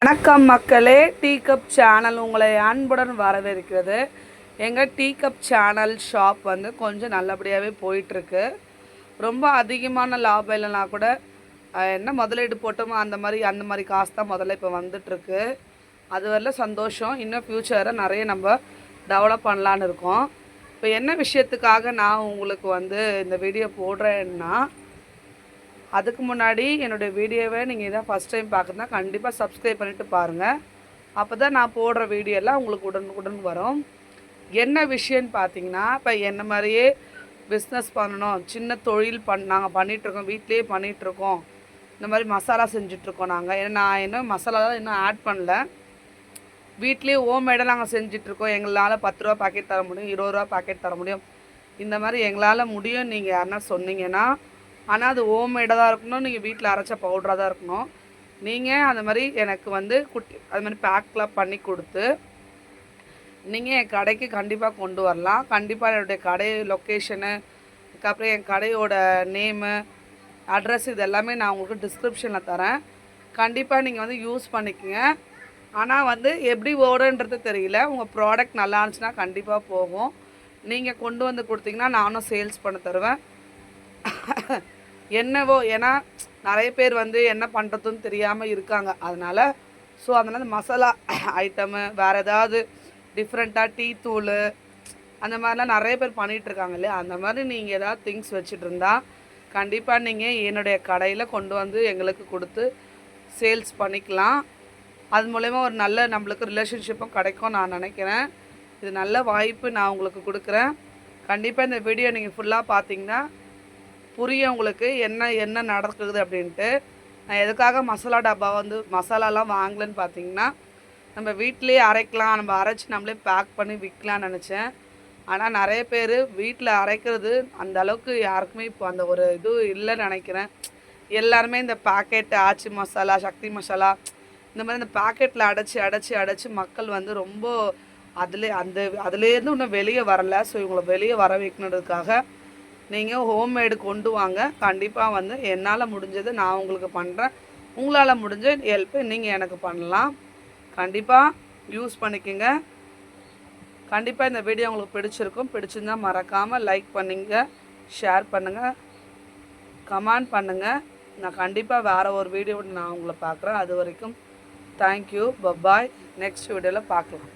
வணக்கம் மக்களே, tea cup channel உங்களை அன்புடன் வரவேற்கிறது. எங்கள் டீ கப் சேனல் ஷாப் வந்து கொஞ்சம் நல்லபடியாகவே போயிட்டுருக்கு. ரொம்ப அதிகமான லாபம் இல்லைனா கூட என்ன முதலீடு போட்டோமோ அந்த மாதிரி காசு தான் முதல்ல இப்போ வந்துட்டுருக்கு. அது வரல சந்தோஷம். இன்னும் ஃப்யூச்சரை நிறைய நம்ம டெவலப் பண்ணலான்னு இருக்கோம். இப்போ என்ன விஷயத்துக்காக நான் உங்களுக்கு வந்து இந்த வீடியோ போடுறேன்னா, அதுக்கு முன்னாடி என்னுடைய வீடியோவை நீங்கள் இதான் ஃபஸ்ட் டைம் பார்க்குறதுனா கண்டிப்பாக சப்ஸ்கிரைப் பண்ணிவிட்டு பாருங்கள். அப்போ தான் நான் போடுற வீடியோலாம் உங்களுக்கு உடனுக்குடன் வரும். என்ன விஷயம்னு பார்த்தீங்கன்னா, இப்போ என்ன மாதிரியே பிஸ்னஸ் பண்ணணும், சின்ன தொழில் நாங்கள் பண்ணிகிட்ருக்கோம், வீட்லேயே பண்ணிகிட்ருக்கோம். இந்த மாதிரி மசாலா செஞ்சிட்ருக்கோம் நாங்கள். ஏன்னா நான் இன்னும் மசாலாலாம் இன்னும் ஆட் பண்ணல. வீட்லேயே ஹோம்மேடாக நாங்கள் செஞ்சிட்ருக்கோம். எங்களால் 10 ரூபா பாக்கெட் தர முடியும், 20 ரூபா பாக்கெட் தர முடியும். இந்த மாதிரி எங்களால் முடியும் நீங்கள் யாருன்னா சொன்னீங்கன்னா, ஆனால் அது ஹோம்மேடாக தான் இருக்கணும், நீங்கள் வீட்டில் அரைச்ச பவுடராக தான் இருக்கணும். நீங்கள் அந்த மாதிரி எனக்கு வந்து அது மாதிரி பேக்லாம் பண்ணி கொடுத்து நீங்கள் என் கடைக்கு கண்டிப்பாக கொண்டு வரலாம். கண்டிப்பாக என்னுடைய கடை லொக்கேஷனு, அதுக்கப்புறம் என் கடையோட நேமு, அட்ரஸ் இது எல்லாமே நான் உங்களுக்கு டிஸ்கிரிப்ஷனில் தரேன். கண்டிப்பாக நீங்கள் வந்து யூஸ் பண்ணிக்கோங்க. ஆனால் வந்து எப்படி ஓடுன்றது தெரியல. உங்கள் ப்ராடக்ட் நல்லா இருந்துச்சுன்னா கண்டிப்பாக போகும். நீங்கள் கொண்டு வந்து கொடுத்தீங்கன்னா நானும் சேல்ஸ் பண்ண தருவேன். என்னவோ ஏன்னா நிறைய பேர் வந்து என்ன பண்ணுறதுன்னு தெரியாமல் இருக்காங்க. அதனால் அதனால் மசாலா ஐட்டமு வேறு ஏதாவது டிஃப்ரெண்ட்டாக டீ தூள் அந்த மாதிரிலாம் நிறைய பேர் பண்ணிகிட்ருக்காங்க இல்லையா? அந்த மாதிரி நீங்கள் ஏதாவது திங்ஸ் வச்சுட்டு இருந்தால் கண்டிப்பாக நீங்கள் என்னுடைய கடையில் கொண்டு வந்து எங்களுக்கு கொடுத்து சேல்ஸ் பண்ணிக்கலாம். அது மூலயமா ஒரு நல்ல நம்மளுக்கு ரிலேஷன்ஷிப்பும் கிடைக்கும் நான் நினைக்கிறேன். இது நல்ல வாய்ப்பு நான் உங்களுக்கு கொடுக்குறேன். கண்டிப்பாக இந்த வீடியோ நீங்கள் ஃபுல்லாக பார்த்தீங்கன்னா புரியும் உங்களுக்கு என்ன நடக்குது அப்படின்ட்டு. நான் எதுக்காக மசாலா டப்பா வந்து மசாலாலாம் வாங்கலன்னு பார்த்தீங்கன்னா, நம்ம வீட்டிலேயே அரைக்கலாம், நம்ம அரைச்சி நம்மளே பேக் பண்ணி விற்கலான்னு நினச்சேன். ஆனால் நிறைய பேர் வீட்டில் அரைக்கிறது அந்த அளவுக்கு யாருக்குமே இப்போ அந்த ஒரு இது இல்லைன்னு நினைக்கிறேன். எல்லாருமே இந்த பாக்கெட்டு ஆச்சி மசாலா, சக்தி மசாலா இந்த மாதிரி இந்த பாக்கெட்டில் அடைச்சி மக்கள் வந்து ரொம்ப அதுலேருந்து இன்னும் வெளியே வரல. இவங்களை வெளியே வர வைக்கணுன்றதுக்காக நீங்கள் ஹோம்மேடு கொண்டு வாங்க. கண்டிப்பாக வந்து என்னால் முடிஞ்சது நான் உங்களுக்கு பண்ணுறேன். உங்களால் முடிஞ்ச ஹெல்ப்பு நீங்கள் எனக்கு பண்ணலாம். கண்டிப்பாக யூஸ் பண்ணிக்கோங்க. கண்டிப்பாக இந்த வீடியோ உங்களுக்கு பிடிச்சிருக்கும். பிடிச்சிருந்தால் மறக்காமல் லைக் பண்ணுங்க, ஷேர் பண்ணுங்கள், கமெண்ட் பண்ணுங்கள். நான் கண்டிப்பாக வேறு ஒரு வீடியோவில் நான் உங்களை பார்க்குறேன். அது வரைக்கும் தேங்க்யூ, பபாய். நெக்ஸ்ட் வீடியோவில் பார்க்கலாம்.